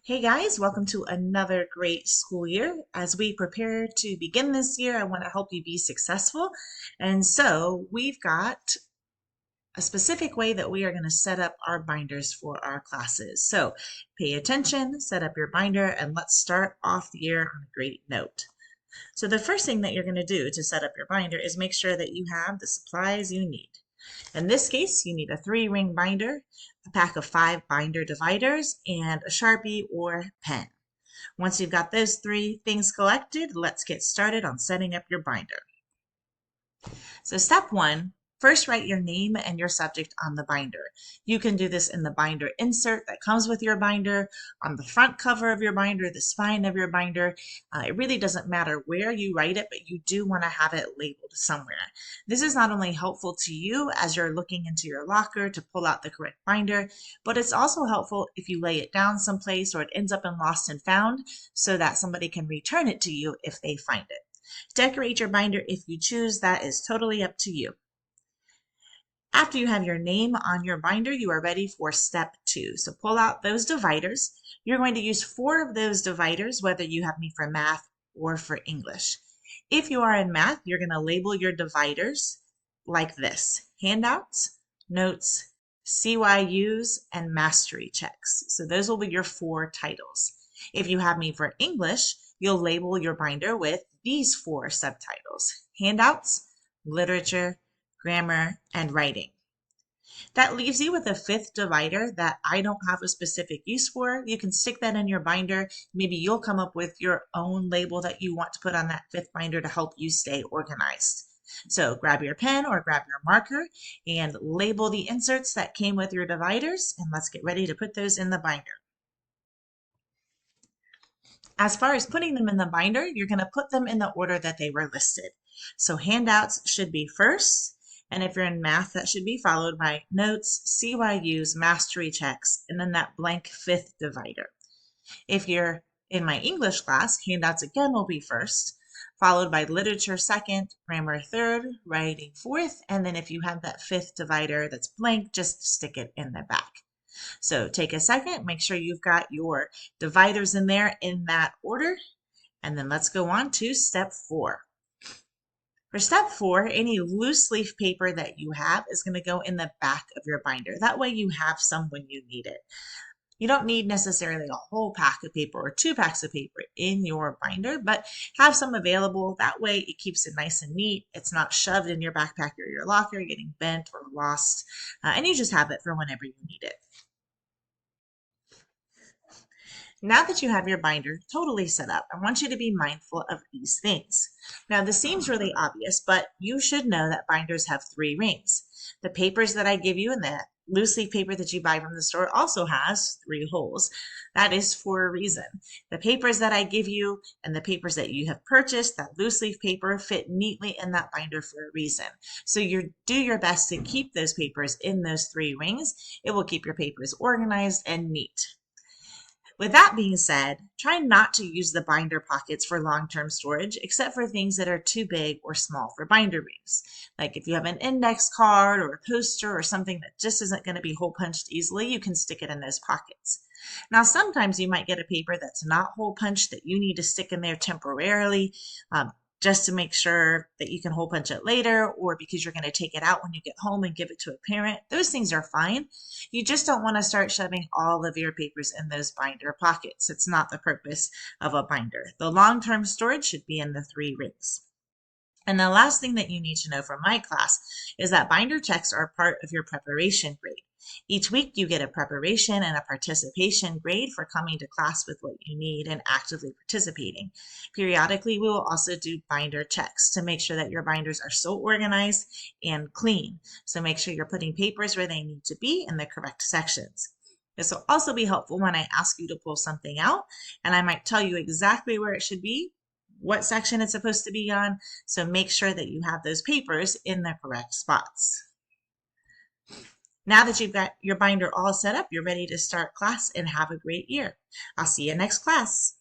Hey guys, welcome to another great school year. As we prepare to begin this year, I want to help you be successful. And so we've got a specific way that we are going to set up our binders for our classes. So pay attention, set up your binder, and let's start off the year on a great note. So the first thing that you're going to do to set up your binder is make sure that you have the supplies you need. In this case, you need a 3-ring binder, a pack of 5 binder dividers, and a Sharpie or pen. Once you've got those 3 things collected, let's get started on setting up your binder. So step 1, first write your name and your subject on the binder. You can do this in the binder insert that comes with your binder, on the front cover of your binder, the spine of your binder. It really doesn't matter where you write it, but you do want to have it labeled somewhere. This is not only helpful to you as you're looking into your locker to pull out the correct binder, but it's also helpful if you lay it down someplace or it ends up in lost and found so that somebody can return it to you if they find it. Decorate your binder if you choose. That is totally up to you. After you have your name on your binder, you are ready for step 2. So pull out those dividers. You're going to use 4 of those dividers, whether you have me for math or for English. If you are in math, you're going to label your dividers like this: handouts, notes, CYUs, and mastery checks. So those will be your 4 titles. If you have me for English, you'll label your binder with these 4 subtitles: handouts, literature, grammar, and writing. That leaves you with a 5th divider that I don't have a specific use for. You can stick that in your binder. Maybe you'll come up with your own label that you want to put on that 5th binder to help you stay organized. So grab your pen or grab your marker and label the inserts that came with your dividers, and let's get ready to put those in the binder. As far as putting them in the binder, you're going to put them in the order that they were listed. So handouts should be first, and if you're in math, that should be followed by notes, CYUs, mastery checks, and then that blank 5th divider. If you're in my English class, handouts again will be first, followed by literature second, grammar third, writing fourth, and then if you have that 5th divider that's blank, just stick it in the back. So take a second, make sure you've got your dividers in there in that order, and then let's go on to step 4. For step 4, any loose leaf paper that you have is going to go in the back of your binder. That way you have some when you need it. You don't need necessarily a whole pack of paper or 2 packs of paper in your binder, but have some available. That way it keeps it nice and neat. It's not shoved in your backpack or your locker, getting bent or lost, and you just have it for whenever you need it. Now that you have your binder totally set up, I want you to be mindful of these things. Now, this seems really obvious, but you should know that binders have 3 rings. The papers that I give you and the loose leaf paper that you buy from the store also has 3 holes. That is for a reason. The papers that I give you and the papers that you have purchased, that loose leaf paper, fit neatly in that binder for a reason. So you do your best to keep those papers in those 3 rings. It will keep your papers organized and neat. With that being said, try not to use the binder pockets for long-term storage, except for things that are too big or small for binder rings. Like if you have an index card or a poster or something that just isn't going to be hole punched easily, you can stick it in those pockets. Now, sometimes you might get a paper that's not hole punched that you need to stick in there temporarily, just to make sure that you can hole punch it later, or because you're going to take it out when you get home and give it to a parent. Those things are fine. You just don't want to start shoving all of your papers in those binder pockets. It's not the purpose of a binder. The long-term storage should be in the 3 rings. And the last thing that you need to know from my class is that binder checks are part of your preparation grade. Each week you get a preparation and a participation grade for coming to class with what you need and actively participating. Periodically, we will also do binder checks to make sure that your binders are so organized and clean. So make sure you're putting papers where they need to be in the correct sections. This will also be helpful when I ask you to pull something out, and I might tell you exactly where it should be, what section it's supposed to be on, so make sure that you have those papers in the correct spots. Now that you've got your binder all set up, you're ready to start class and have a great year. I'll see you next class.